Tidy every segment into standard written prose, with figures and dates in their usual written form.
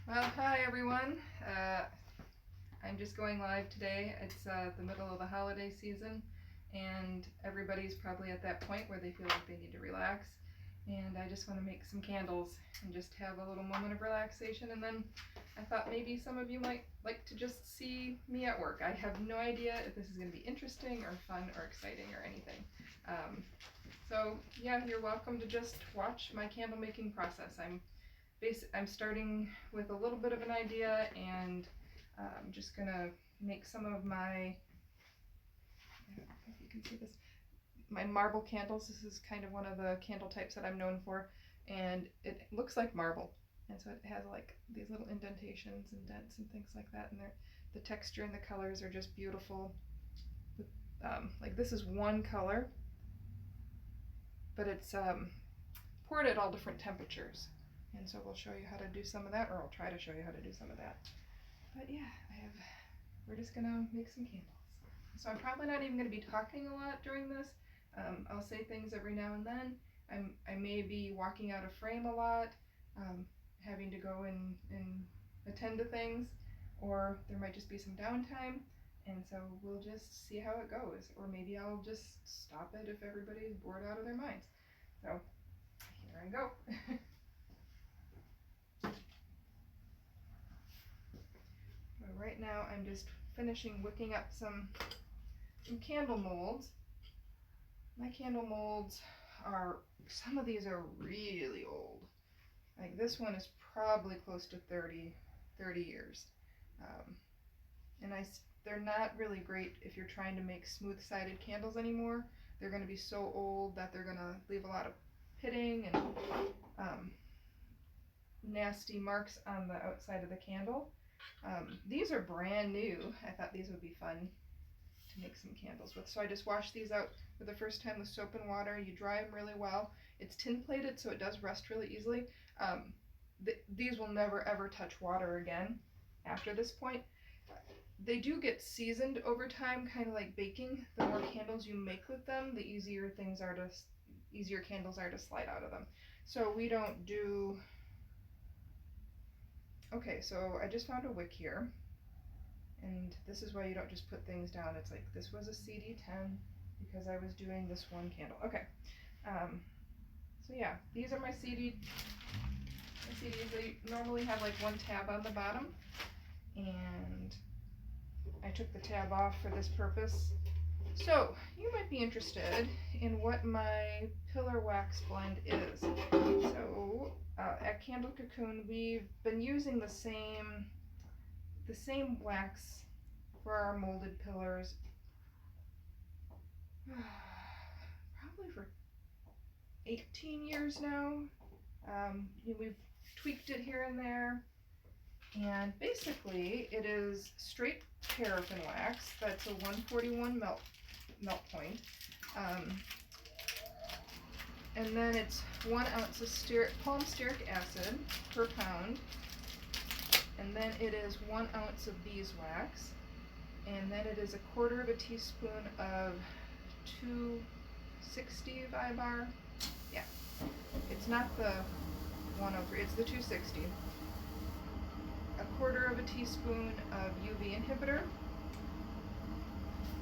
Well, hi everyone. I'm just going live today. It's the middle of the holiday season, and everybody's probably at that point where they feel like they need to relax. And I just want to make some candles and just have a little moment of relaxation. And then I thought maybe some of you might like to just see me at work. I have no idea if this is going to be interesting or fun or exciting or anything. So yeah, you're welcome to just watch my candle making process. I'm starting with a little bit of an idea, and I'm just gonna make some of my, I don't know if you can see this, my marble candles. This is kind of one of the candle types that I'm known for, and it looks like marble, and so it has like these little indentations and dents and things like that, and the texture and the colors are just beautiful. Like this is one color, but it's poured at all different temperatures. And so we'll show you how to do some of that, or I'll try to show you how to do some of that. But yeah, we're just gonna make some candles. So I'm probably not even gonna be talking a lot during this. I'll say things every now and then. I may be walking out of frame a lot, having to go and attend to things, or there might just be some downtime. And so we'll just see how it goes, or maybe I'll just stop it if everybody's bored out of their minds. So here I go. Right now I'm just finishing wicking up some candle molds. My candle molds some of these are really old. Like this one is probably close to 30 years. And they're not really great if you're trying to make smooth-sided candles anymore. They're going to be so old that they're going to leave a lot of pitting and nasty marks on the outside of the candle. These are brand new. I thought these would be fun to make some candles with. So I just washed these out for the first time with soap and water. You dry them really well. It's tin plated, so it does rust really easily. These will never ever touch water again after this point. They do get seasoned over time, kind of like baking. The more candles you make with them, the easier candles are to slide out of them. So we don't do. Okay, so I just found a wick here, and this is why you don't just put things down. It's like this was a CD10 because I was doing this one candle. Okay, so yeah, these are my CDs. They normally have like one tab on the bottom, and I took the tab off for this purpose. So you might be interested in what my pillar wax blend is. So at Candle Cocoon, we've been using the same wax for our molded pillars probably for 18 years now. We've tweaked it here and there, and basically it is straight paraffin wax. That's a 141 melt point. And then it's 1 ounce of palm stearic acid per pound. And then it is 1 ounce of beeswax. And then it is 1/4 teaspoon of 260 Vibar. Yeah, it's not the 103, it's the 260. 1/4 teaspoon of UV inhibitor.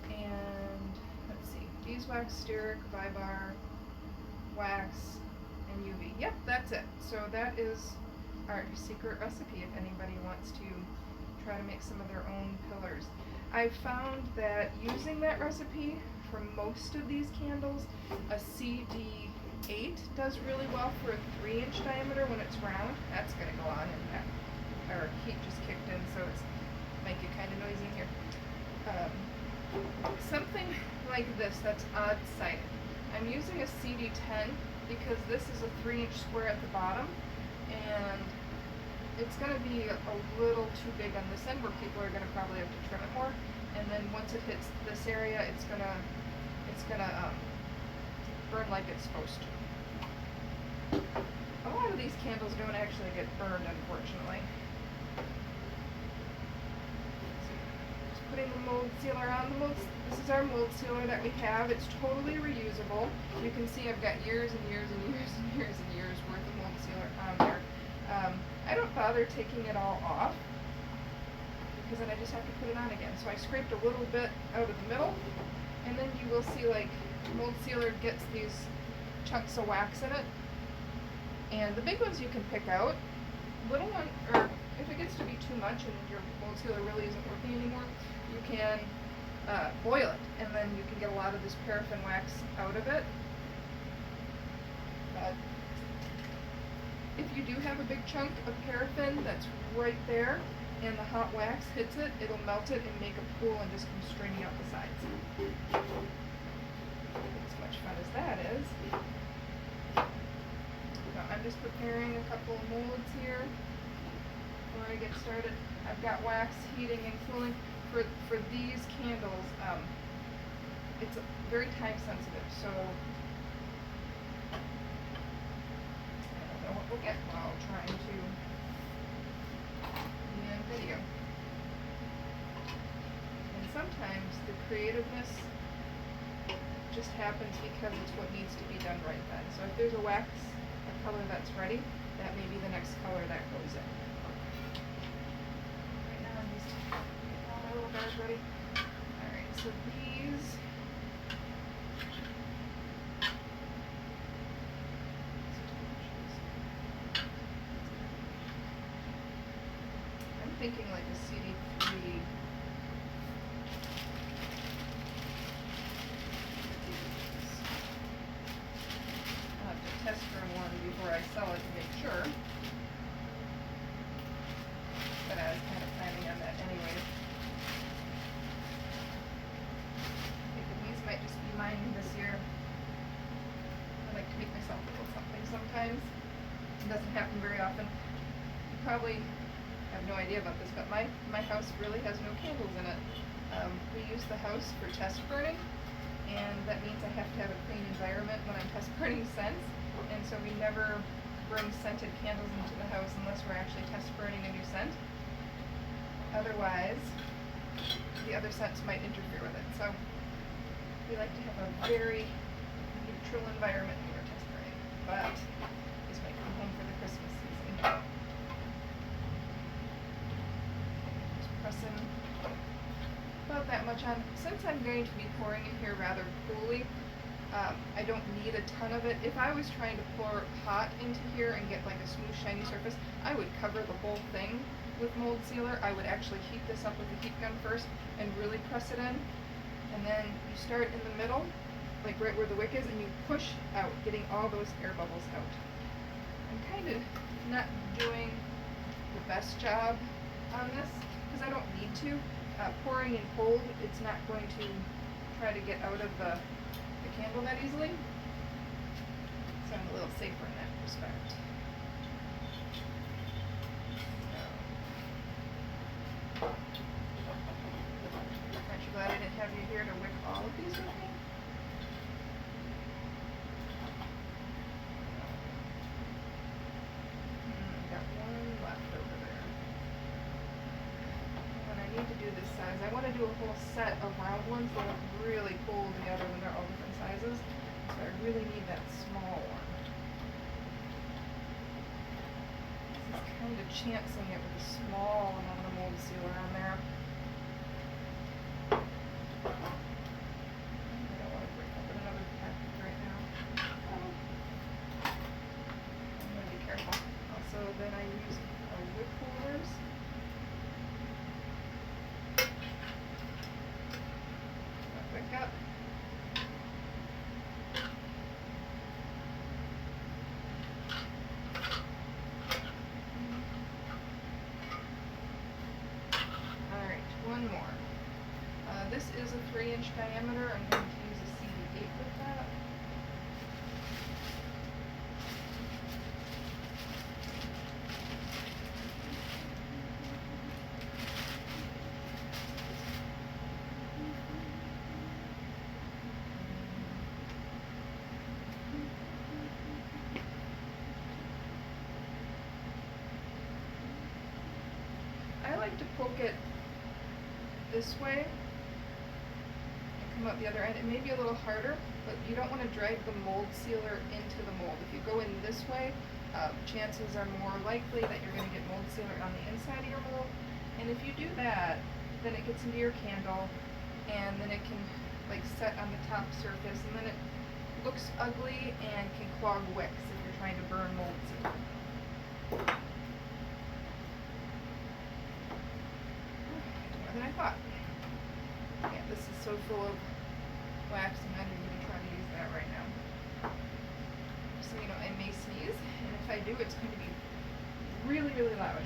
And let's see, beeswax, stearic, Vibar, wax, and UV. Yep, that's it. So that is our secret recipe if anybody wants to try to make some of their own pillars. I've found that using that recipe for most of these candles, a CD8 does really well for a 3-inch diameter when it's round. That's going to go on, and our heat just kicked in, so it's might get kind of noisy in here. Something like this that's odd-sided. I'm using a CD10 because this is a 3-inch square at the bottom, and it's going to be a little too big on this end where people are going to probably have to trim it more. And then once it hits this area, it's gonna burn like it's supposed to. A lot of these candles don't actually get burned, unfortunately. Just putting the mold sealer on. This is our mold sealer that we have. It's totally reusable. You can see I've got years and years and years and years and years worth of mold sealer on there. I don't bother taking it all off because then I just have to put it on again. So I scraped a little bit out of the middle, and then you will see like mold sealer gets these chunks of wax in it. And the big ones you can pick out. Little one, or if it gets to be too much and your mold sealer really isn't working anymore, you can boil it, and then you can get a lot of this paraffin wax out of it. But if you do have a big chunk of paraffin that's right there, and the hot wax hits it, it'll melt it and make a pool and just come streaming out the sides. As much fun as that is. Now I'm just preparing a couple of molds here before I get started. I've got wax heating and cooling. For these candles, it's very time sensitive, so I don't know what we'll get while trying to be on video. And sometimes the creativeness just happens because it's what needs to be done right then. So if there's a wax, a color that's ready, that may be the next color that goes in. Right now I'm just getting all my little guys ready. Alright, so these I'm thinking like a CD3. I'll have to test run one before I sell it to make sure. But I was kind of planning on that anyways. Thinking these might just be mine this year. I like to make myself a little something sometimes. It doesn't happen very often. You probably have no idea about this, but my house really has no candles in it. We use the house for test burning, and that means I have to have a clean environment when I'm test burning scents, and so we never bring scented candles into the house unless we're actually test burning a new scent. Otherwise, the other scents might interfere with it. So we like to have a very neutral environment when we're test burning, but this might come home for the Christmas season. Pressing about that much on. Since I'm going to be pouring in here rather coolly, I don't need a ton of it. If I was trying to pour hot into here and get like a smooth shiny surface, I would cover the whole thing with mold sealer. I would actually heat this up with a heat gun first and really press it in, and then you start in the middle, like right where the wick is, and you push out, getting all those air bubbles out. I'm kind of not doing the best job on this because I don't need to. Pouring in cold, it's not going to try to get out of the candle that easily. So I'm a little safer in that respect. Aren't you glad I didn't have you here to wick all of these with me? Got one left over there. When I need to do this size, I want to do a whole set of round ones that look really cool together when they're all different sizes. So I really need that small one. This is kind of chancing it with a small amount of mold sealer on there. I don't want to break open another package right now. I'm going to be careful. Also, then I use wick holders. Wick up. Alright, one more. This is a 3-inch diameter. I'm going to use a CD8 with that. I like to poke it this way and come out the other end. It may be a little harder but you don't want to drag the mold sealer into the mold. If you go in this way, chances are more likely that you're going to get mold sealer on the inside of your mold. And if you do that, then it gets into your candle, and then it can like set on the top surface, and then it looks ugly and can clog wicks if you're trying to burn mold sealer. More than I thought. Yeah, this is so full of wax, I'm not even going to try to use that right now. So, you know, I may sneeze, and if I do, it's going to be really, really loud.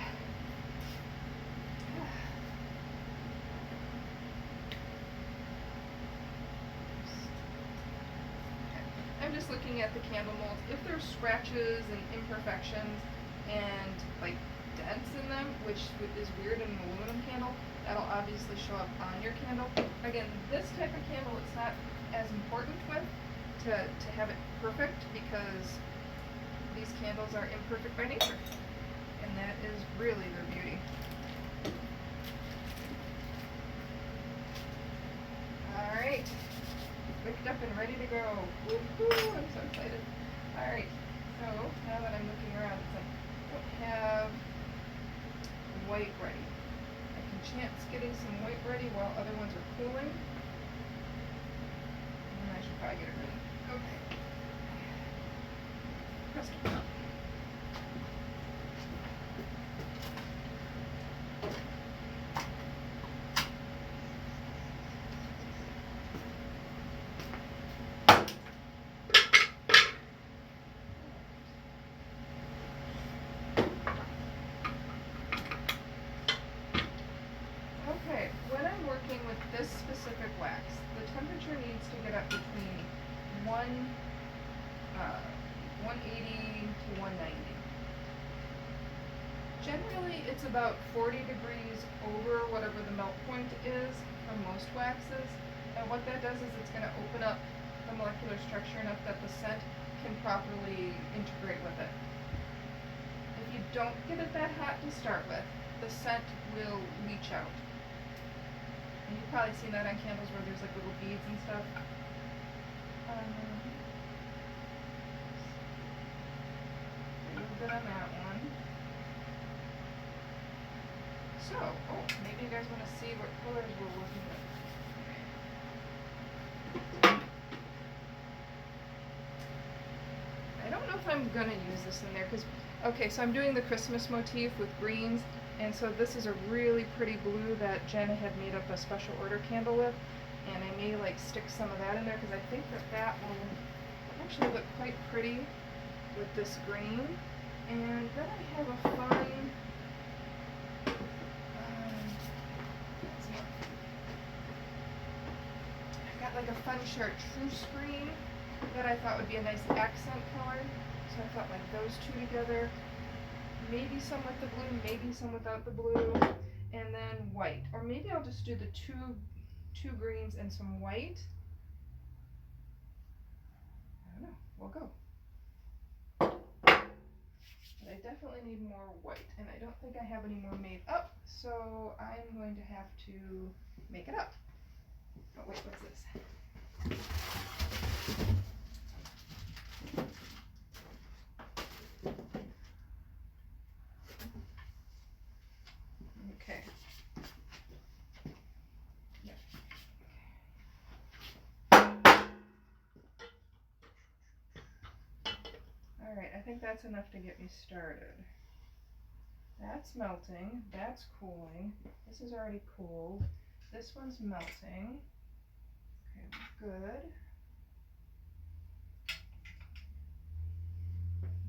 I'm just looking at the candle molds. If there's scratches and imperfections and like dents in them, which is weird in an aluminum candle, that'll obviously show up on your candle. Again, this type of candle it's not as important with to have it perfect, because these candles are imperfect by nature, and that is really their beauty. Alright, wicked up and ready to go. Woohoo! I'm so excited. Alright, so now that I'm looking around, it's like I don't have white ready. I can chance getting some white ready while other ones are cooling. And I should probably get it ready. Okay. Custard cup. Okay, when I'm working with this specific wax, the temperature needs to get up between 180 to 190. Generally, it's about 40 degrees over whatever the melt point is for most waxes, and what that does is it's going to open up the molecular structure enough that the scent can properly integrate with it. If you don't get it that hot to start with, the scent will leach out. And you've probably seen that on candles where there's like little beads and stuff. A little bit on that one. So, maybe you guys want to see what colors we're working with. I don't know if I'm going to use this in there, because, okay, so I'm doing the Christmas motif with greens, and so this is a really pretty blue that Jenna had made up a special order candle with, and I may like stick some of that in there, because I think that will actually look quite pretty with this green. And then I have a fun, I've got like a fun chartreuse green that I thought would be a nice accent color. So I thought like those two together, maybe some with the blue, maybe some without the blue, and then white. Or maybe I'll just do the two greens and some white. I don't know, we'll go. But I definitely need more white, and I don't think I have any more made up, so I'm going to have to make it up. Oh wait, what's this? Okay. Yeah. Alright, I think that's enough to get me started. That's melting, that's cooling, this is already cooled, this one's melting. Okay, good.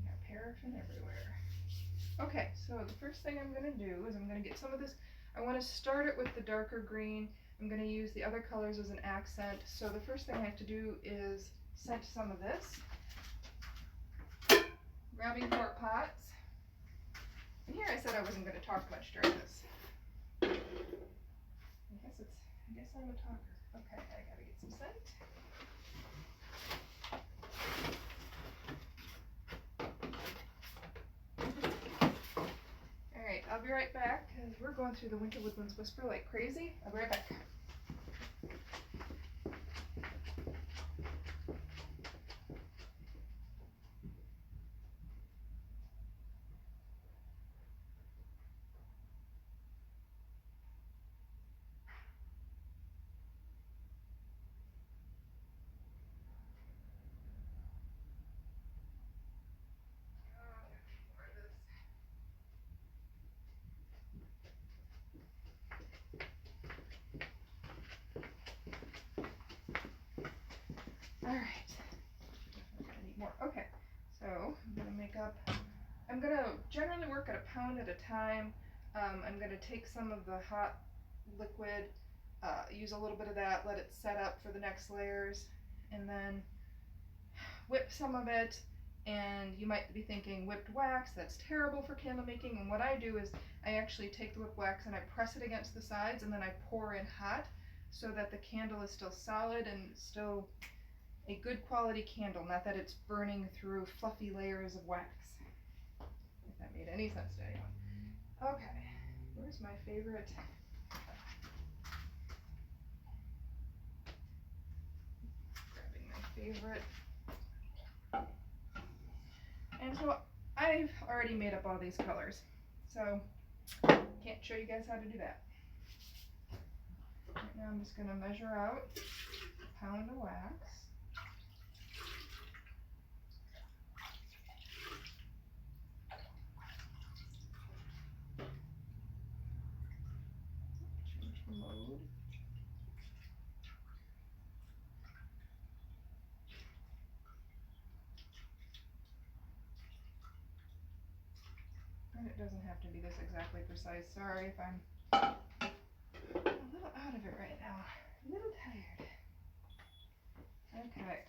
Got paraffin everywhere. Okay, so the first thing I'm going to do is I'm going to get some of this. I want to start it with the darker green. I'm going to use the other colors as an accent. So the first thing I have to do is scent some of this. Grabbing quart pots. And here I said I wasn't going to talk much during this. I guess I'm a talker. Okay, I got to get some scent. Alright, I'll be right back, because we're going through the Winter Woodlands Whisper like crazy. I'll be right back. more. Okay, so I'm gonna generally work at a pound at a time. I'm gonna take some of the hot liquid, use a little bit of that, let it set up for the next layers, and then whip some of it. And you might be thinking, whipped wax, that's terrible for candle making. And what I do is I actually take the whipped wax and I press it against the sides, and then I pour in hot so that the candle is still solid and still a good quality candle, not that it's burning through fluffy layers of wax. If that made any sense to anyone. Okay, where's my favorite? Grabbing my favorite. And so I've already made up all these colors, so can't show you guys how to do that. Right now I'm just going to measure out a pound of wax. Change mode. And it doesn't have to be this exactly precise. Sorry if I'm a little out of it right now. A little tired. Okay.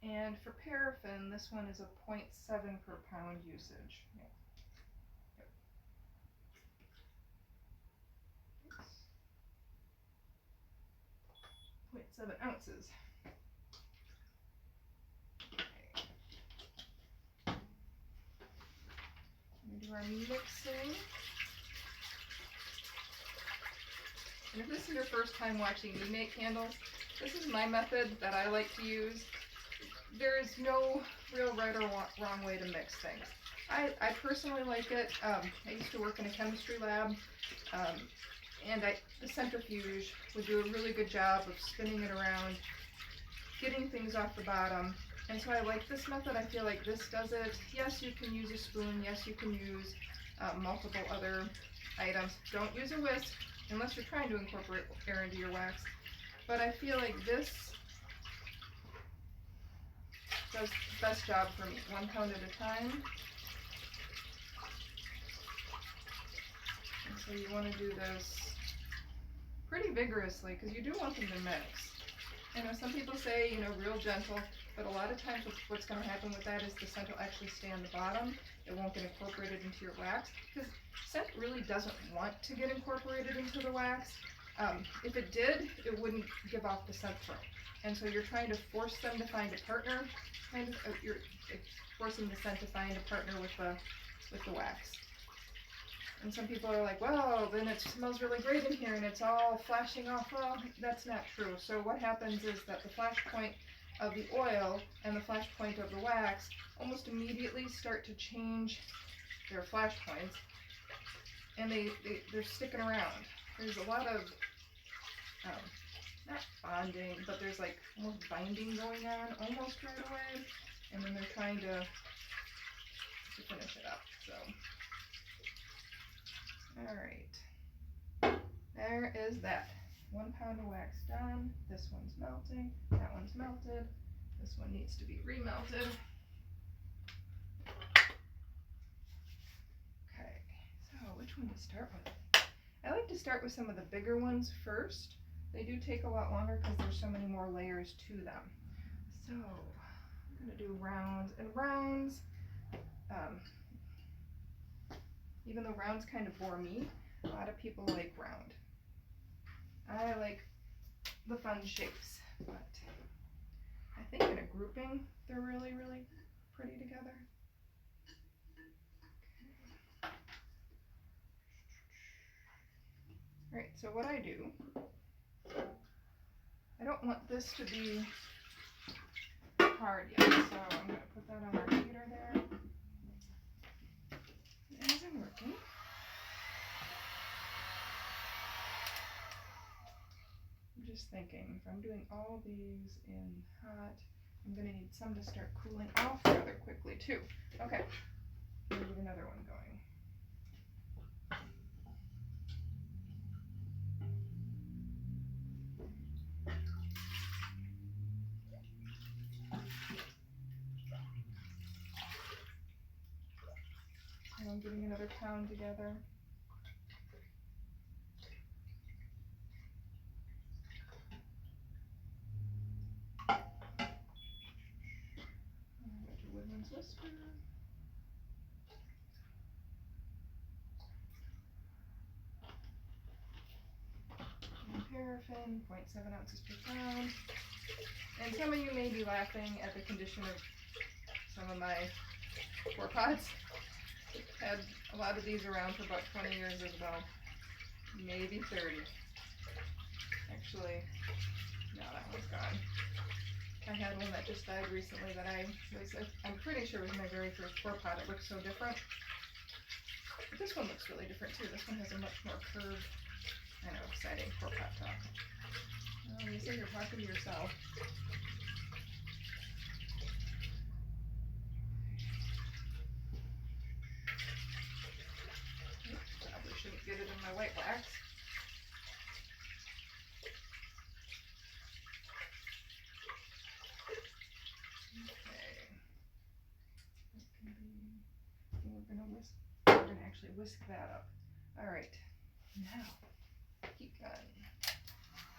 And for paraffin, this one is a 0.7 per pound usage. Yep. 0.7 ounces. We do our mixing. And if this is your first time watching me make candles, this is my method that I like to use. There is no real right or wrong way to mix things. I personally like it. I used to work in a chemistry lab, and the centrifuge would do a really good job of spinning it around, getting things off the bottom. And so I like this method. I feel like this does it. Yes, you can use a spoon. Yes, you can use multiple other items. Don't use a whisk unless you're trying to incorporate air into your wax. But I feel like this does the best job for me. 1 pound at a time. And so you want to do this pretty vigorously because you do want them to mix. I know some people say, real gentle, but a lot of times what's going to happen with that is the scent will actually stay on the bottom. It won't get incorporated into your wax because scent really doesn't want to get incorporated into the wax. If it did, it wouldn't give off the scent throw. And so you're trying to force them to find a partner, you're forcing the scent to find a partner with the wax. And some people are like, well, then it smells really great in here and it's all flashing off. Well, that's not true. So what happens is that the flash point of the oil and the flash point of the wax almost immediately start to change their flash points, and they're sticking around. There's a lot of, not bonding, but there's like almost binding going on almost right away, and then they're trying to finish it up, so. Alright, there is that. 1 pound of wax done. This one's melting, that one's melted, this one needs to be remelted. Okay, so which one to start with? I like to start with some of the bigger ones first. They do take a lot longer because there's so many more layers to them. So I'm going to do rounds and rounds. Even though rounds kind of bore me, a lot of people like round. I like the fun shapes, but I think in a grouping, they're really, really pretty together. Okay. All right, so what I do, I don't want this to be hard yet, so I'm going to put that on our heater there. As I'm working. I'm just thinking, if I'm doing all these in hot, I'm going to need some to start cooling off rather quickly too. Okay, I'm going to get another one going. I'm getting another pound together. I'm going to Woodman's Whisper. And paraffin, 0.7 ounces per pound. And some of you may be laughing at the condition of some of my pour pots. Had a lot of these around for about 20 years as well. Maybe 30. Actually, no, that one's gone. I had one that just died recently that I'm pretty sure was my very first pour pot. It looks so different. But this one looks really different too. This one has a much more curved, I know, exciting pour pot top. Oh, you say you're talking to yourself. Probably shouldn't get it in my white wax. We're going to actually whisk that up. All right, now, heat gun.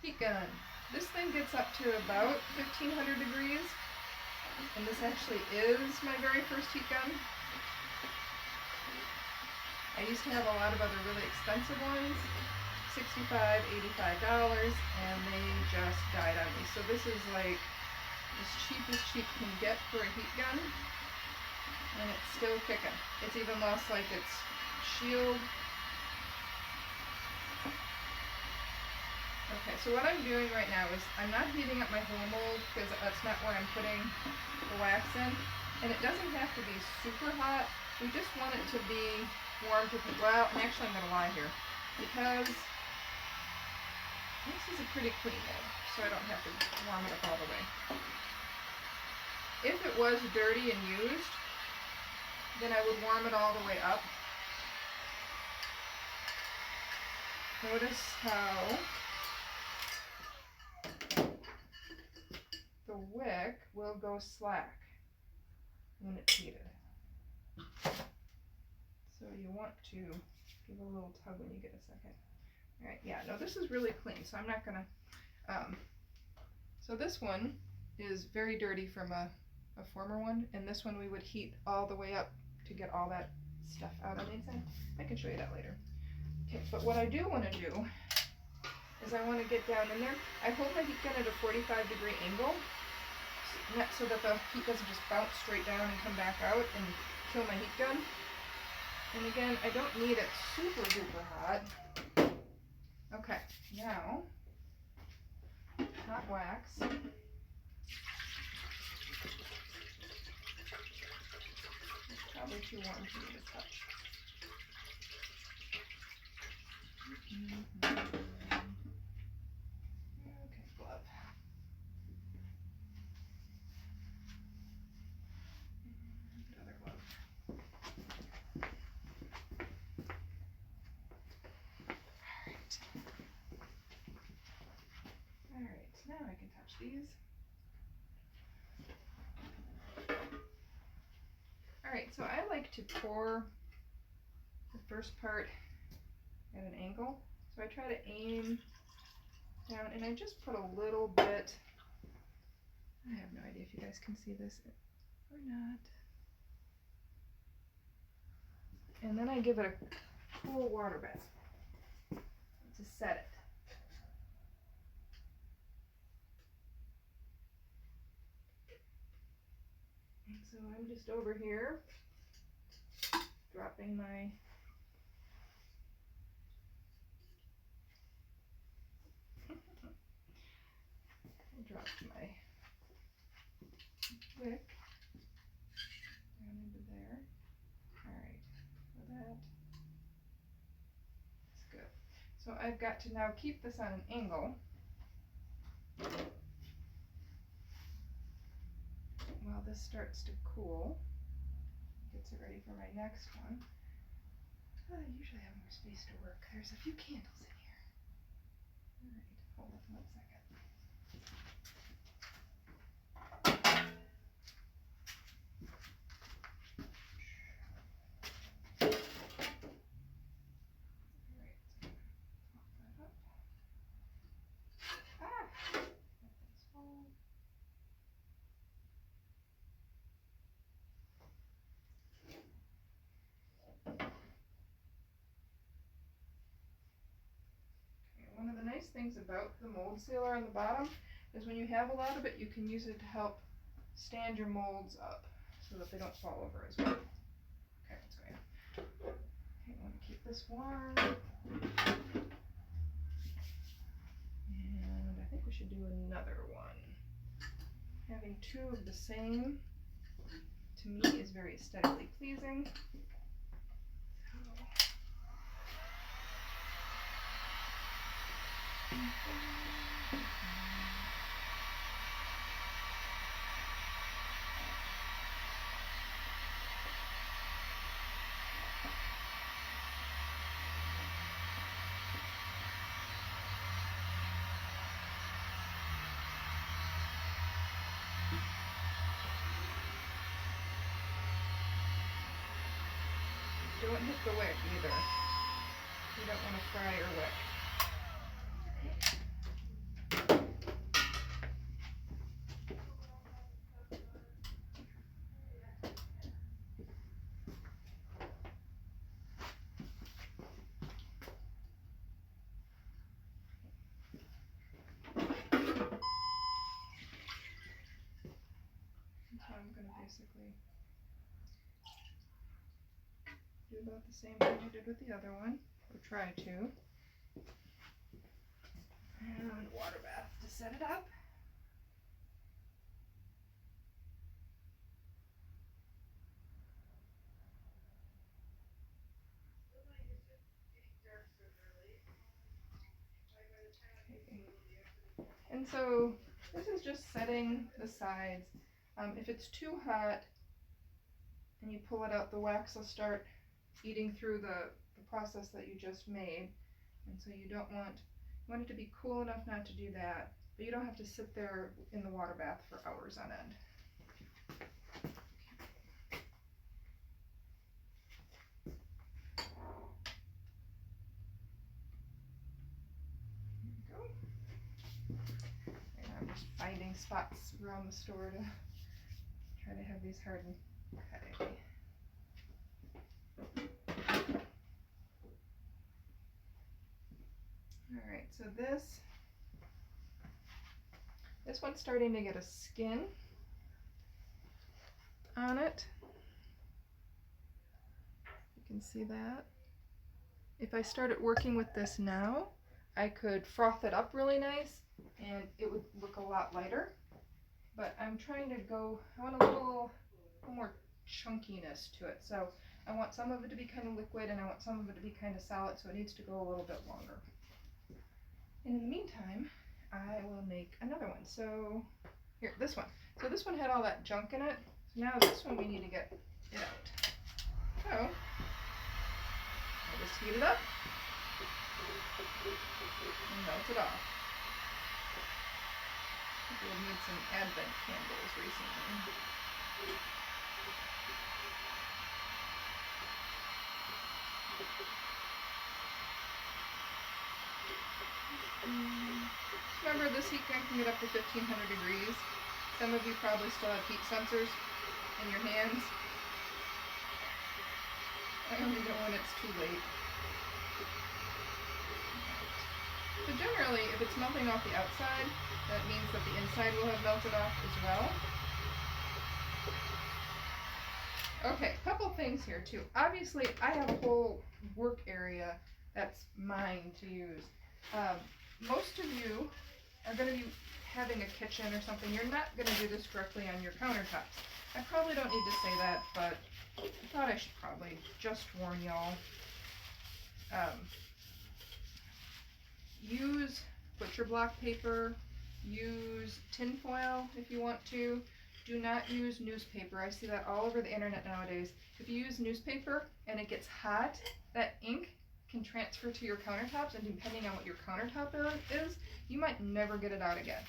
Heat gun. This thing gets up to about 1500 degrees, and this actually is my very first heat gun. I used to have a lot of other really expensive ones, $65, $85, and they just died on me. So this is like as cheap can get for a heat gun. And it's still kicking. It's even lost like its shield. Okay, so what I'm doing right now is I'm not heating up my whole mold because that's not where I'm putting the wax in. And it doesn't have to be super hot. We just want it to be warm to, well, and actually I'm going to lie here. Because this is a pretty clean mold, so I don't have to warm it up all the way. If it was dirty and used, then I would warm it all the way up. Notice how the wick will go slack when it's heated. So you want to give a little tug when you get a second. All right, yeah, no, this is really clean, so I'm not gonna, so this one is very dirty from a former one, and this one we would heat all the way up to get all that stuff out on the inside. I can show you that later. Okay, but what I do want to do is I want to get down in there. I hold my heat gun at a 45-degree angle so that the heat doesn't just bounce straight down and come back out and kill my heat gun. And again, I don't need it super duper hot. Okay, now, hot wax. Probably too warm for me to touch. Okay, glove. And other glove. Alright, now I can touch these. Alright, so I like to pour the first part at an angle. So I try to aim down, and I just put a little bit. I have no idea if you guys can see this or not. And then I give it a cool water bath to set it. And so I'm just over here dropping my wick down into there. Alright, so that's good. So I've got to now keep this on an angle while this starts to cool. Gets it ready for my next one. I usually have more space to work. There's a few candles in here. Alright, hold on 1 second. things about the mold sealer on the bottom is when you have a lot of it, you can use it to help stand your molds up so that they don't fall over as well. Okay, let's go in. Okay, I want to keep this warm. And I think we should do another one. Having two of the same, to me, is very aesthetically pleasing. Don't hit the wick either. You don't want to fry your wick. So I'm going to basically do about the same thing I did with the other one, or try to. And water bath to set it up. And so this is just setting the sides. If it's too hot and you pull it out, the wax will start eating through the process that you just made. And so you don't want, you want it to be cool enough not to do that, but you don't have to sit there in the water bath for hours on end. Finding spots around the store to try to have these harden. Okay. Alright, so this one's starting to get a skin on it. You can see that. If I started working with this now, I could froth it up really nice and it would look a lot lighter, but I'm trying to go, I want a little more chunkiness to it. So I want some of it to be kind of liquid and I want some of it to be kind of solid, so it needs to go a little bit longer. And in the meantime, I will make another one. So here, this one. So this one had all that junk in it. So now this one we need to get it out. So I'll just heat it up and melt it off. People have made some advent candles recently. Remember, this heat gun can get up to 1500 degrees. Some of you probably still have heat sensors in your hands. I only know when it's too late. So generally, if it's melting off the outside, that means that the inside will have melted off as well. Okay, a couple things here too. Obviously, I have a whole work area that's mine to use. Most of you are going to be having a kitchen or something. You're not going to do this directly on your countertops. I probably don't need to say that, but I thought I should probably just warn y'all. Use butcher block paper, use tin foil if you want to. Do not use newspaper. I see that all over the internet nowadays. If you use newspaper and it gets hot, that ink can transfer to your countertops, and depending on what your countertop is, you might never get it out again.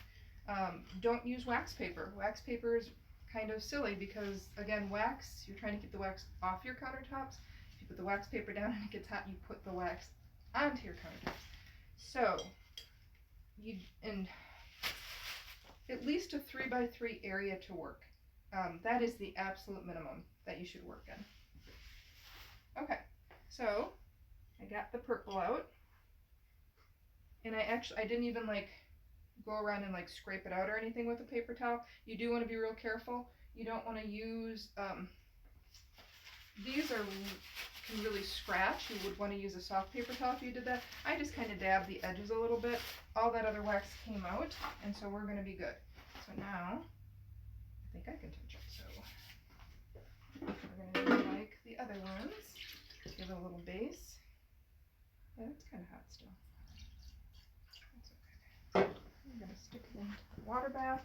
Don't use wax paper. Wax paper is kind of silly because, again, wax, you're trying to keep the wax off your countertops. If you put the wax paper down and it gets hot, you put the wax onto your countertops. So, and at least a 3x3 area to work. That is the absolute minimum that you should work in. Okay, so I got the purple out. And I didn't even like go around and like scrape it out or anything with a paper towel. You do want to be real careful. You don't want to use, these can really scratch. You would want to use a soft paper towel if you did that. I just kind of dabbed the edges a little bit. All that other wax came out, and so we're going to be good. So now, I think I can touch it. So we're going to do like the other ones. Give it a little base. Yeah, it's kind of hot still. That's okay. I'm going to stick it into the water bath.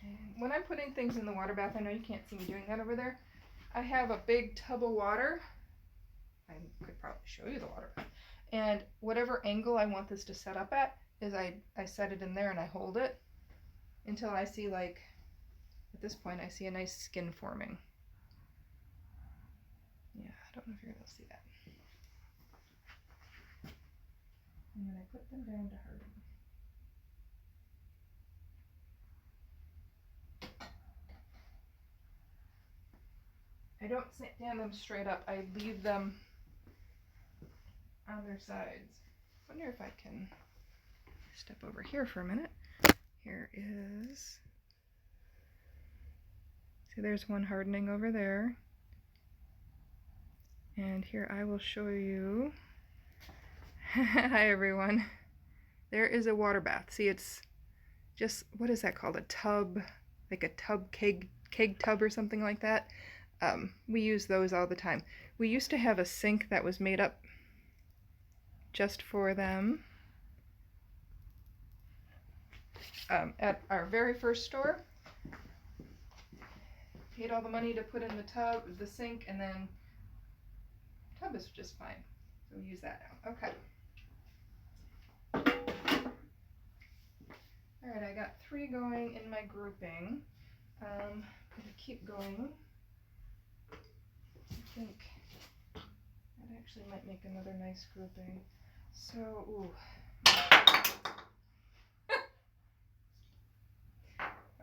And when I'm putting things in the water bath, I know you can't see me doing that over there. I have a big tub of water. I could probably show you the water bath. And whatever angle I want this to set up at is I set it in there and I hold it until I see, like, at this point I see a nice skin forming. Yeah, I don't know if you're able to see that. And then I put them down to harden. I don't stand them straight up. I leave them on their sides. I wonder if I can step over here for a minute. Here is, see, there's one hardening over there. And here I will show you. Hi everyone. There is a water bath. See, it's just, what is that called? A tub, like a tub, keg tub or something like that. We use those all the time. We used to have a sink that was made up just for them at our very first store. Paid all the money to put in the tub, the sink, and then the tub is just fine. So we use that now. Okay. All right, I got 3 going in my grouping. I'm gonna keep going. I think that actually might make another nice grouping. So, ooh.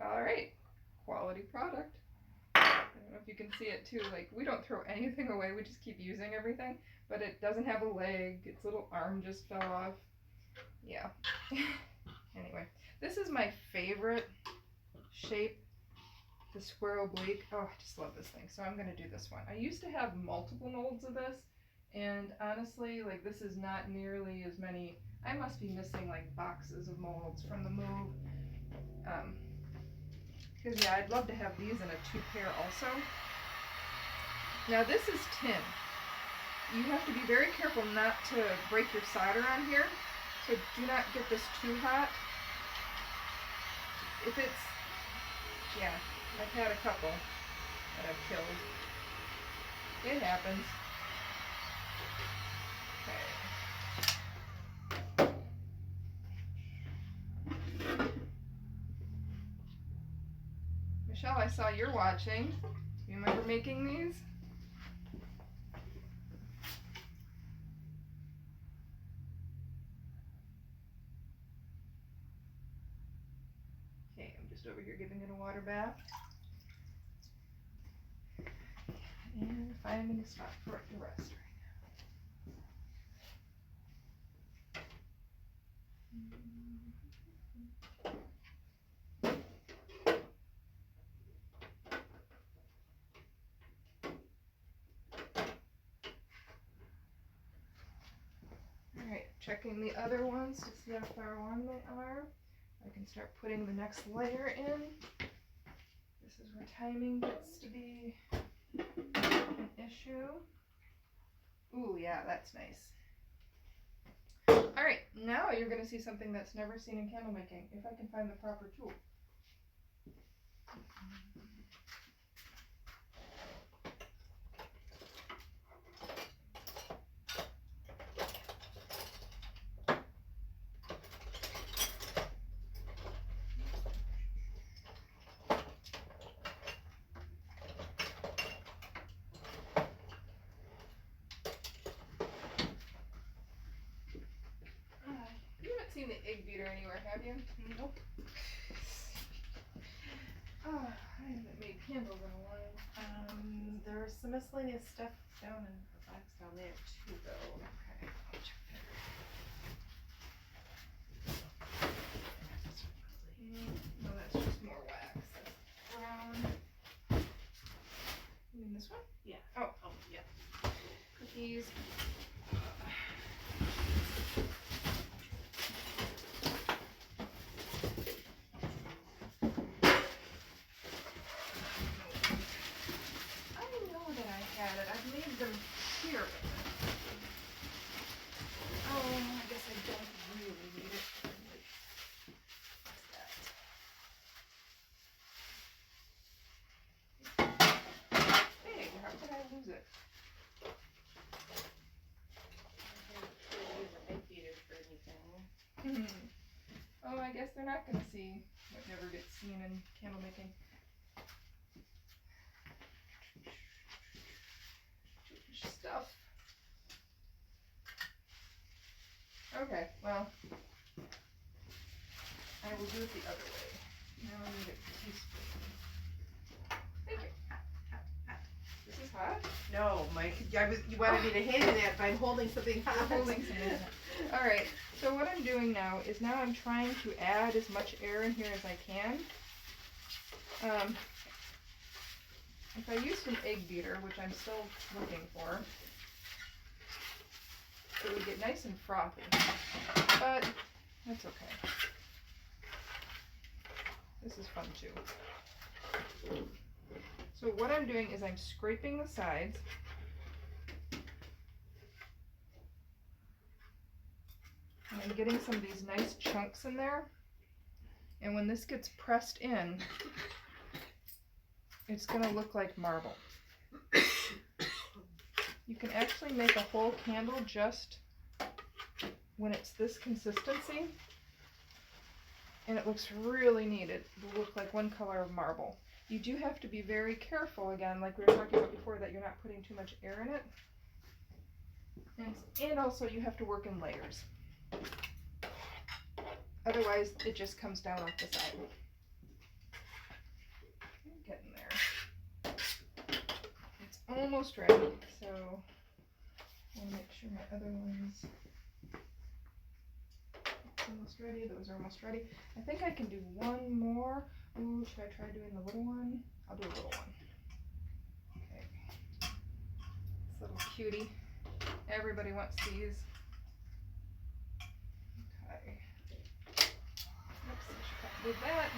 All right, quality product. I don't know if you can see it too. Like, we don't throw anything away. We just keep using everything. But it doesn't have a leg. Its little arm just fell off. Yeah. Anyway, this is my favorite shape. The square oblique. Oh, I just love this thing. So I'm going to do this one. I used to have multiple molds of this, and honestly, like, this is not nearly as many. I must be missing like boxes of molds from the move. Because yeah, I'd love to have these in a 2-pair also. Now this is tin. You have to be very careful not to break your solder on here. So do not get this too hot. If it's, yeah, I've had a couple that I've killed. It happens. Okay. Michelle, I saw you're watching. You remember making these? Okay, I'm just over here giving it a water bath. And finding a spot for it to rest right now. Alright, checking the other ones to see how far along they are. I can start putting the next layer in. This is where timing gets to be an issue. Ooh, yeah, that's nice. Alright, now you're going to see something that's never seen in candle making, if I can find the proper tool. You haven't seen the egg beater anywhere, have you? Nope. Oh, I haven't made candles in a while. There's some miscellaneous stuff down in the box down there too, though. Okay, I'll check that. No, that's just more wax. That's brown. You mean this one? Yeah. Oh, yeah. cookies. I know that I had it. I've made them here. Oh, I guess I don't really need it. What's that? Hey, how could I lose it? Oh, I guess they're not gonna see what never gets seen in candle making. Stuff. Okay, well, I will do it the other way. Now I need a teaspoon. Thank you. This is hot? No, Mike. You wanted me to hand you that, but I'm holding something hot. You're holding something. All right. So what I'm doing now is I'm trying to add as much air in here as I can. If I used an egg beater, which I'm still looking for, it would get nice and frothy. But that's okay. This is fun too. So what I'm doing is I'm scraping the sides. And I'm getting some of these nice chunks in there. And when this gets pressed in, it's going to look like marble. You can actually make a whole candle just when it's this consistency. And it looks really neat. It will look like one color of marble. You do have to be very careful, again, like we were talking about before, that you're not putting too much air in it. And also you have to work in layers. Otherwise, it just comes down off the side. I'm getting there. It's almost ready, so I want to make sure my other ones are almost ready. Those are almost ready. I think I can do one more. Ooh, should I try doing the little one? I'll do a little one. Okay. This little cutie. Everybody wants these. Okay. Oops, I should probably do that.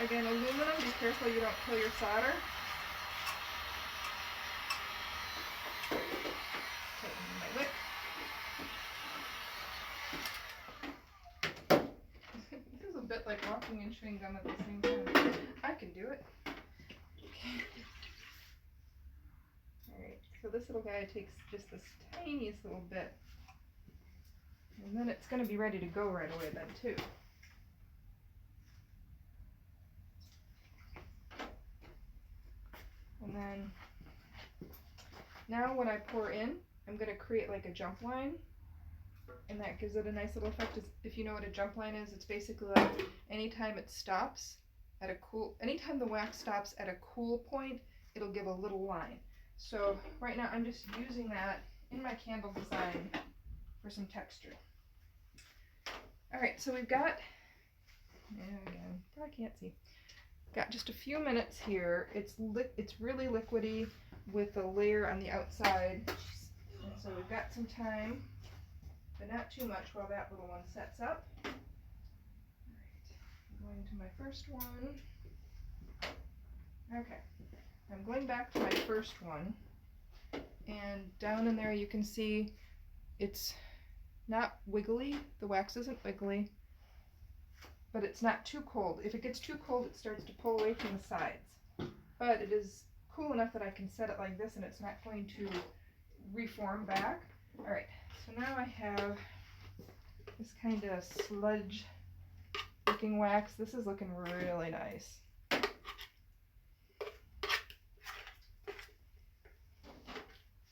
Again, aluminum, be careful you don't kill your solder. Tighten my wick. This is a bit like walking and chewing gum at the same time. I can do it. Okay. Alright, so this little guy takes just this tiniest little bit. And then it's going to be ready to go right away then too. And then, now when I pour in, I'm going to create like a jump line. And that gives it a nice little effect. If you know what a jump line is, it's basically like anytime it stops at anytime the wax stops at a cool point, it'll give a little line. So right now I'm just using that in my candle design for some texture. Alright, so we've got, again, probably can't see. Got just a few minutes here. It's really liquidy with a layer on the outside. And so we've got some time, but not too much while that little one sets up. Alright, I'm going to my first one. Okay, I'm going back to my first one. And down in there you can see it's not wiggly. The wax isn't wiggly. But it's not too cold. If it gets too cold, it starts to pull away from the sides. But it is cool enough that I can set it like this and it's not going to reform back. Alright, so now I have this kind of sludge looking wax. This is looking really nice.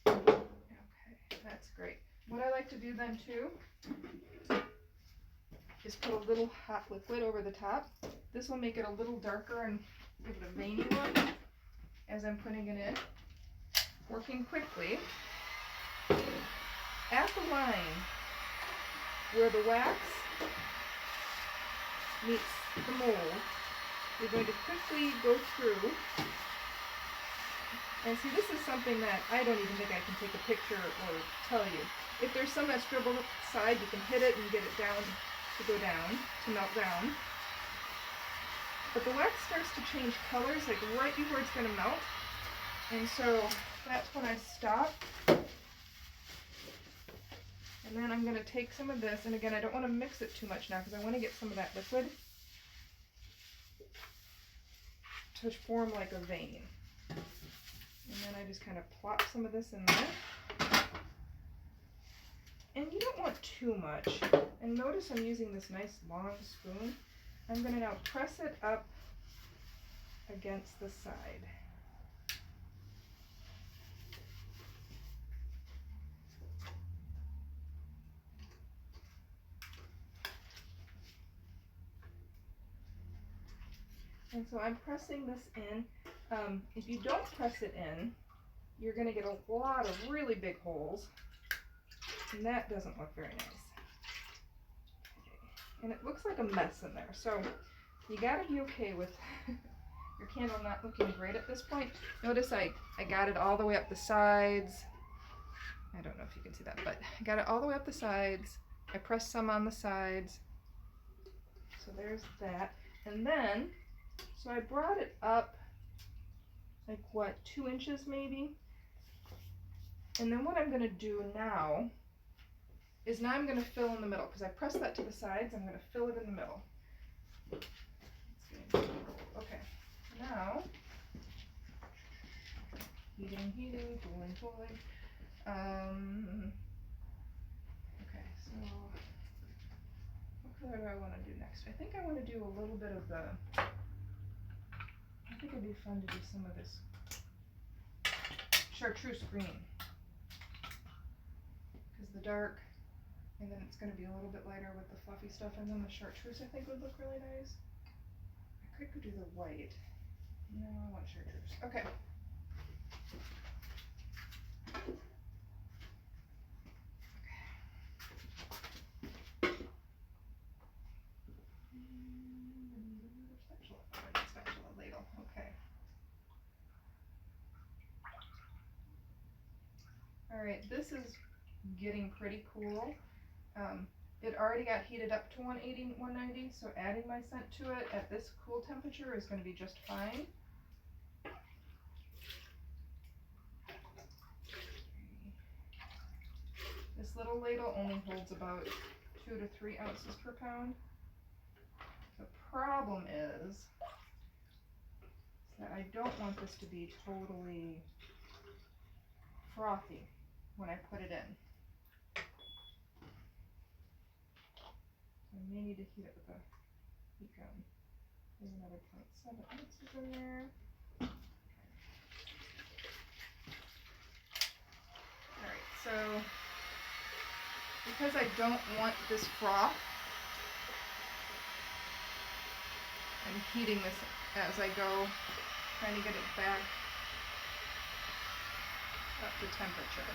Okay, that's great. What I like to do then too is put a little hot liquid over the top. This will make it a little darker and give it a veiny look as I'm putting it in. Working quickly. At the line where the wax meets the mold, you're going to quickly go through. And see, this is something that I don't even think I can take a picture or tell you. If there's some that scribbled up the side, you can hit it and get it down to go down, to melt down. But the wax starts to change colors like right before it's going to melt. And so that's when I stop. And then I'm going to take some of this, and again, I don't want to mix it too much now because I want to get some of that liquid to form like a vein. And then I just kind of plop some of this in there. And you don't want too much. And notice I'm using this nice long spoon. I'm going to now press it up against the side. And so I'm pressing this in. If you don't press it in, you're going to get a lot of really big holes. And that doesn't look very nice. Okay. And it looks like a mess in there. So you got to be okay with your candle not looking great at this point. Notice I got it all the way up the sides. I don't know if you can see that, but I got it all the way up the sides. I pressed some on the sides. So there's that. And then, so I brought it up like what, 2 inches maybe? And then what I'm going to do now is I'm going to fill in the middle because I pressed that to the sides. I'm going to fill it in the middle. Okay, now, heating, cooling. Okay, so what color do I want to do next? I think I want to do a little bit of the, I think it'd be fun to do some of this chartreuse green. Because the dark, and then it's going to be a little bit lighter with the fluffy stuff, and then the chartreuse I think would look really nice. I could do the white. No, I want chartreuse. Okay. Spatula ladle. Okay. All right, this is getting pretty cool. It already got heated up to 180, 190, so adding my scent to it at this cool temperature is going to be just fine. This little ladle only holds about 2 to 3 ounces per pound. The problem is that I don't want this to be totally frothy when I put it in. I may need to heat it with a heat gun. There's another 0.7 ounces in there. Alright, so because I don't want this froth, I'm heating this as I go, trying to get it back up to temperature.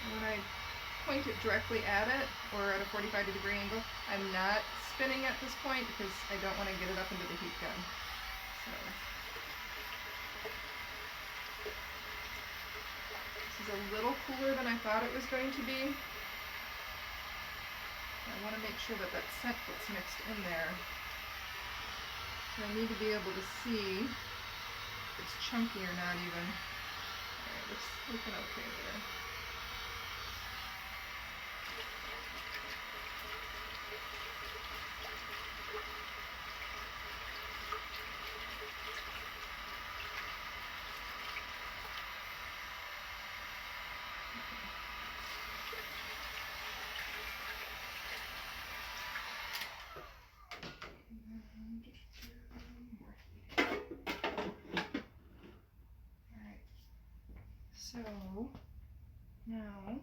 When I point it directly at it, or at a 45-degree angle, I'm not spinning at this point because I don't want to get it up into the heat gun. So this is a little cooler than I thought it was going to be. I want to make sure that that scent gets mixed in there. So I need to be able to see if it's chunky or not even. Alright, looks looking okay there. So Now, I'm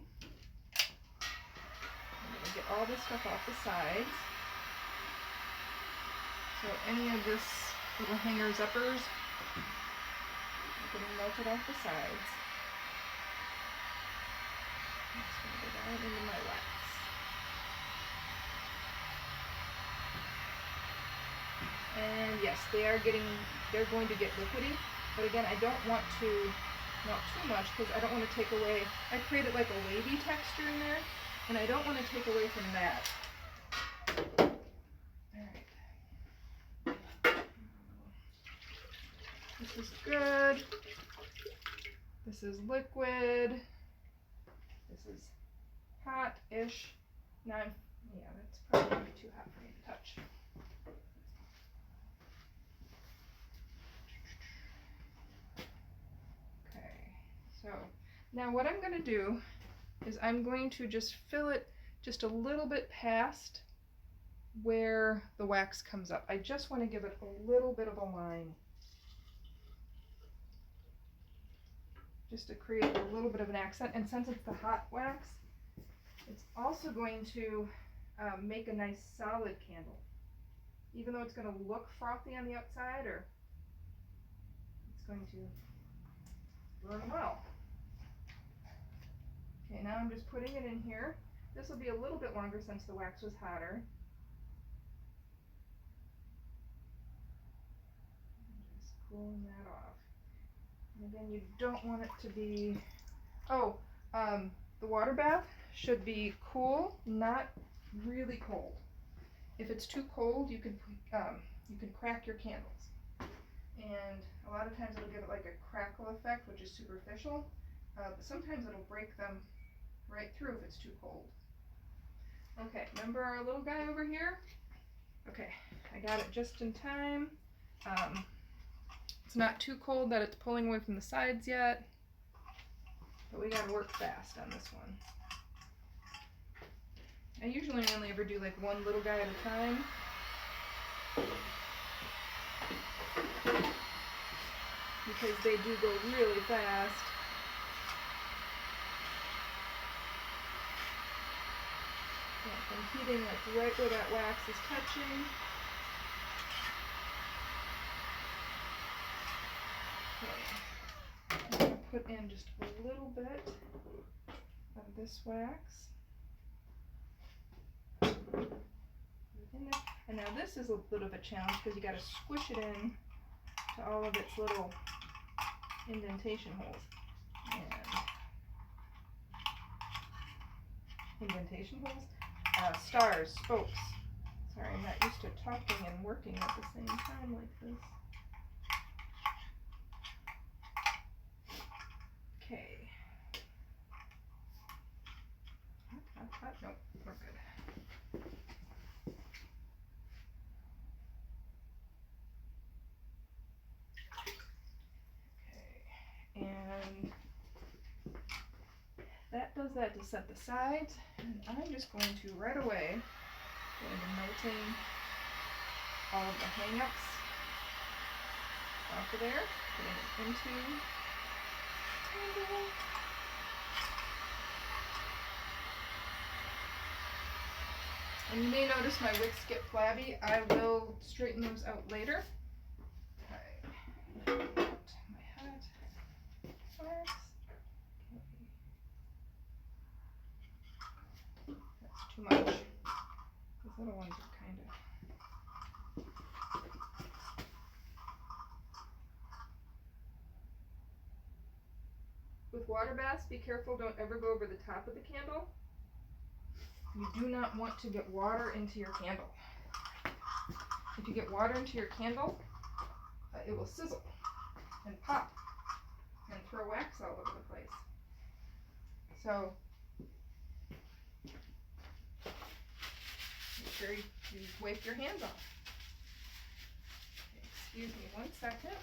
going to get all this stuff off the sides. So any of this little hangers uppers are getting melted off the sides. I'm just going to go down into my wax. And yes, they're going to get liquidy, but again, I don't want to, not too much, because I don't want to take away, I created like a wavy texture in there, and I don't want to take away from that. Alright. This is good. This is liquid. This is hot-ish. Now, yeah, that's probably going to be too hot for me to touch. So now what I'm going to do is I'm going to just fill it just a little bit past where the wax comes up. I just want to give it a little bit of a line, just to create a little bit of an accent. And since it's the hot wax, it's also going to make a nice solid candle. Even though it's going to look frothy on the outside, or it's going to burn well. Okay, now I'm just putting it in here. This will be a little bit longer since the wax was hotter. Just cooling that off. And again, you don't want it to be, the water bath should be cool, not really cold. If it's too cold, you can crack your candles. And a lot of times it'll give it like a crackle effect, which is superficial. But sometimes it'll break them right through if it's too cold. Okay, remember our little guy over here? Okay, I got it just in time. It's not too cold that it's pulling away from the sides yet, but we gotta work fast on this one. I usually only ever do like one little guy at a time. Because they do go really fast. Yeah, I'm heating like right where that wax is touching. Okay. I'm going to put in just a little bit of this wax. In there. And now this is a bit of a challenge because you got to squish it in to all of its little indentation holes. And indentation holes? Stars, spokes. Sorry, I'm not used to talking and working at the same time like this. Okay. Hot. Nope, we're good. Okay, and that does that to set the sides, and I'm just going to right away go into melting all of the hang-ups off of there, putting it into candle. And you may notice my wicks get flabby. I will straighten those out later. Okay. My hat. Wax. Okay. That's too much. These little ones are kind of... With water baths, be careful, don't ever go over the top of the candle. You do not want to get water into your candle. If you get water into your candle, it will sizzle and pop and throw wax all over the place. So make sure you wipe your hands off. Okay, excuse me 1 second.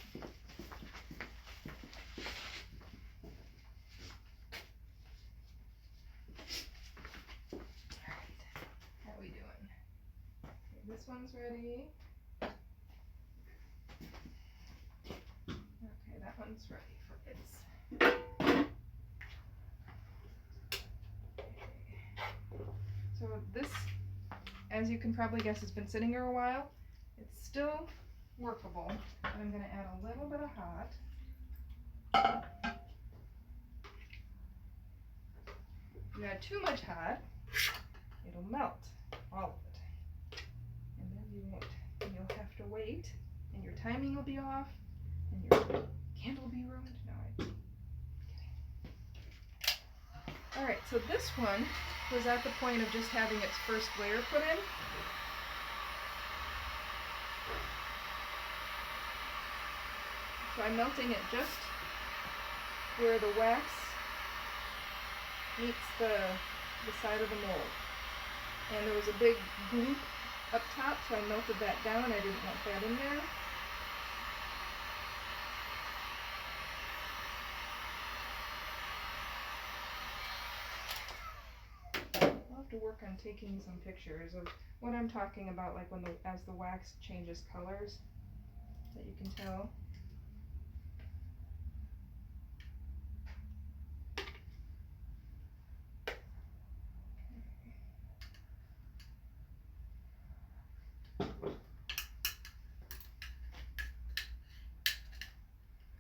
This one's ready. Okay, that one's ready for its. So this, as you can probably guess, has been sitting here a while. It's still workable, but I'm going to add a little bit of hot. If you add too much hot, it'll melt, all of it. And then you won't, and you'll have to wait, and your timing will be off, and your candle will be ruined. No, I'm kidding. Alright, so this one was at the point of just having its first layer put in. So I'm melting it just where the wax meets the side of the mold. And there was a big gloop up top, so I melted that down. I didn't want that in there. I'll have to work on taking some pictures of what I'm talking about, like when as the wax changes colors, that you can tell.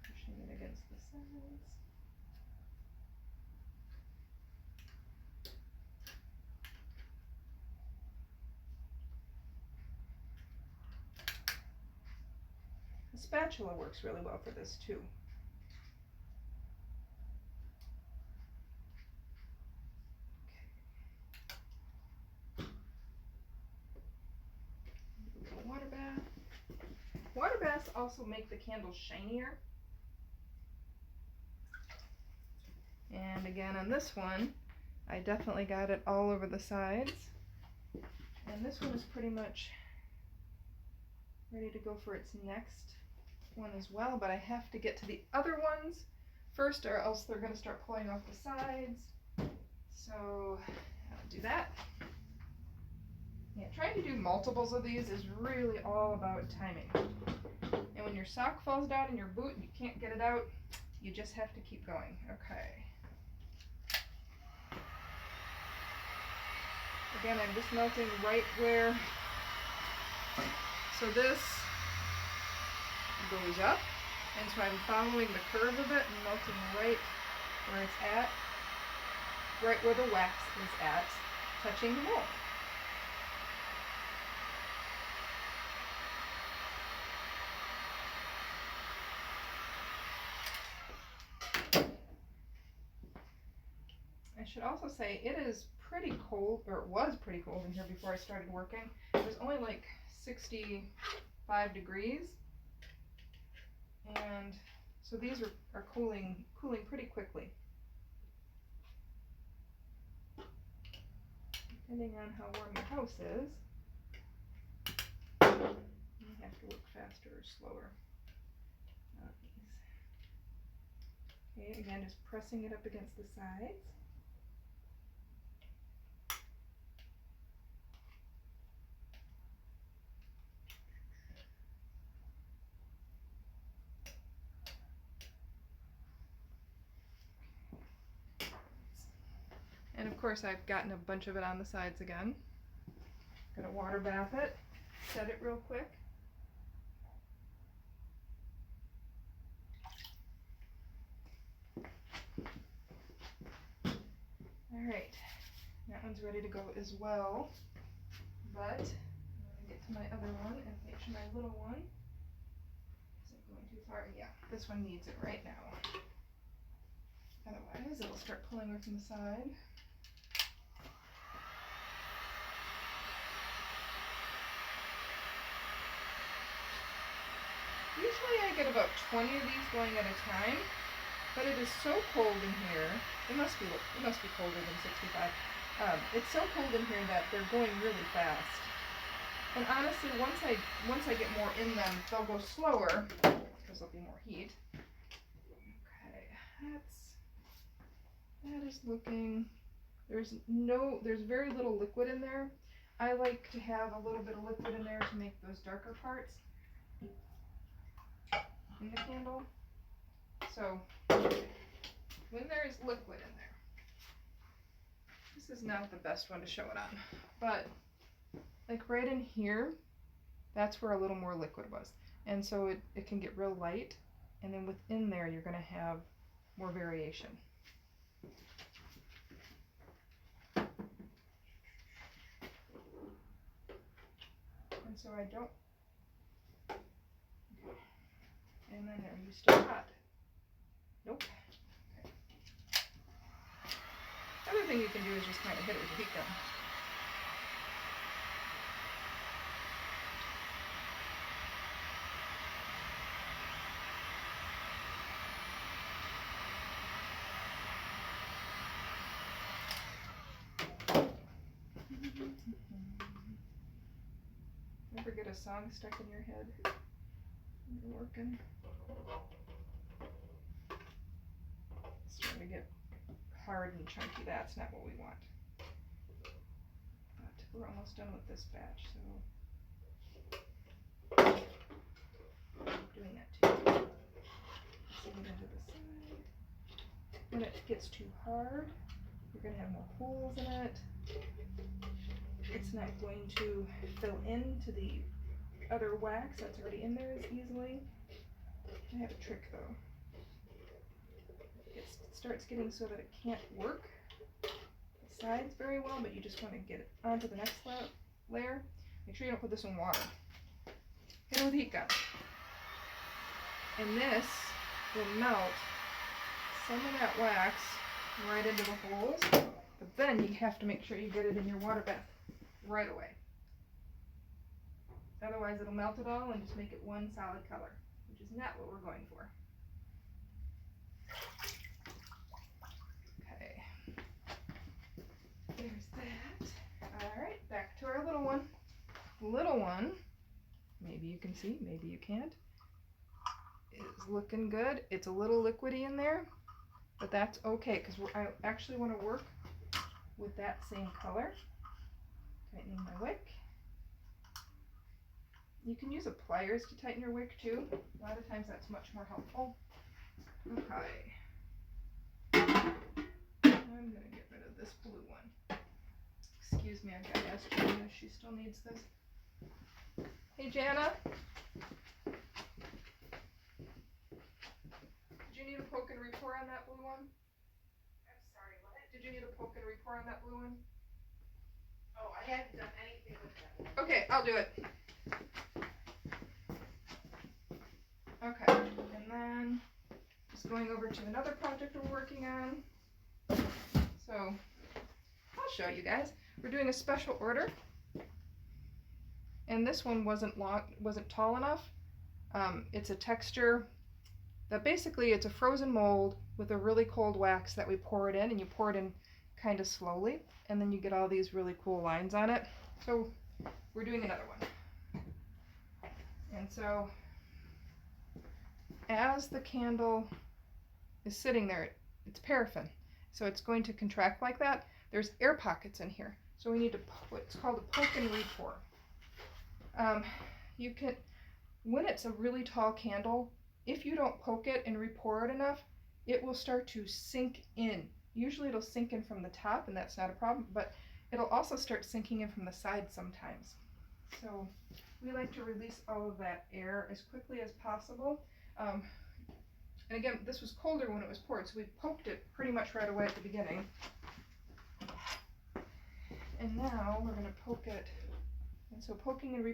Pushing it against the sides. The spatula works really well for this too. Water bath. Water baths also make the candles shinier. And again on this one, I definitely got it all over the sides. And this one is pretty much ready to go for its next one as well, but I have to get to the other ones first or else they're going to start pulling off the sides. So I'll do that. Yeah, trying to do multiples of these is really all about timing. And when your sock falls down in your boot and you can't get it out, you just have to keep going. Okay. Again, I'm just melting right where, so this goes up, and so I'm following the curve of it and melting right where it's at, right where the wax is at, touching the mold. I should also say it is pretty cold, or it was pretty cold in here before I started working. It was only like 65 degrees, and so these are cooling pretty quickly. Depending on how warm your house is, you have to work faster or slower on these. Okay, again, just pressing it up against the sides. And of course I've gotten a bunch of it on the sides again. Gonna water bath it, set it real quick. Alright, that one's ready to go as well. But I'm gonna get to my other one and make sure my little one isn't going too far. Yeah, this one needs it right now. Otherwise it'll start pulling away from the side. Usually I get about 20 of these going at a time, but it is so cold in here. It must be colder than 65. It's so cold in here that they're going really fast. And honestly, once I get more in them, they'll go slower because there'll be more heat. Okay, that is looking. There's very little liquid in there. I like to have a little bit of liquid in there to make those darker parts in the candle. So when there is liquid in there, This is not the best one to show it on, but like right in here, that's where a little more liquid was. And so it can get real light, and then within there you're gonna have more variation. And so I don't, and then there, you still hot. Nope. Okay. Other thing you can do is just kind of hit it with a heat gun. Ever get a song stuck in your head when you're working? It's starting to get hard and chunky. That's not what we want. But we're almost done with this batch, so I'm doing that too. Sing it into the side. When it gets too hard, you're going to have more holes in it. It's not going to fill into the other wax that's already in there as easily. I have a trick though. It starts getting so that it can't work the sides very well, but you just want to get it onto the next layer. Make sure you don't put this in water. Hit it with a heat gun. And this will melt some of that wax right into the holes, but then you have to make sure you get it in your water bath right away. Otherwise it'll melt it all and just make it one solid color, which is not what we're going for. Okay, there's that. Alright, back to our little one. The little one, maybe you can see, maybe you can't, is looking good. It's a little liquidy in there, but that's okay because I actually want to work with that same color. Tightening my wick. You can use a pliers to tighten your wick too. A lot of times that's much more helpful. Okay. I'm gonna get rid of this blue one. Excuse me, I've got to ask Jana if she still needs this. Hey Jana. Did you need a poke and re-pour on that blue one? I'm sorry, what? Did you need a poke and re-pour on that blue one? Oh, I haven't done anything with that one. Okay, I'll do it. Okay, and then just going over to another project we're working on. So I'll show you guys. We're doing a special order, and this one wasn't tall enough. It's a texture that basically it's a frozen mold with a really cold wax that we pour it in, and you pour it in kind of slowly, and then you get all these really cool lines on it. So we're doing another one. And so as the candle is sitting there, it's paraffin, so it's going to contract like that. There's air pockets in here, so we need to what's called a poke and re-pour. You can, when it's a really tall candle, if you don't poke it and re-pour it enough, it will start to sink in. Usually it'll sink in from the top, and that's not a problem, but it'll also start sinking in from the side sometimes. So we like to release all of that air as quickly as possible. And again, this was colder when it was poured, so we poked it pretty much right away at the beginning. And now we're going to poke it. And so poking and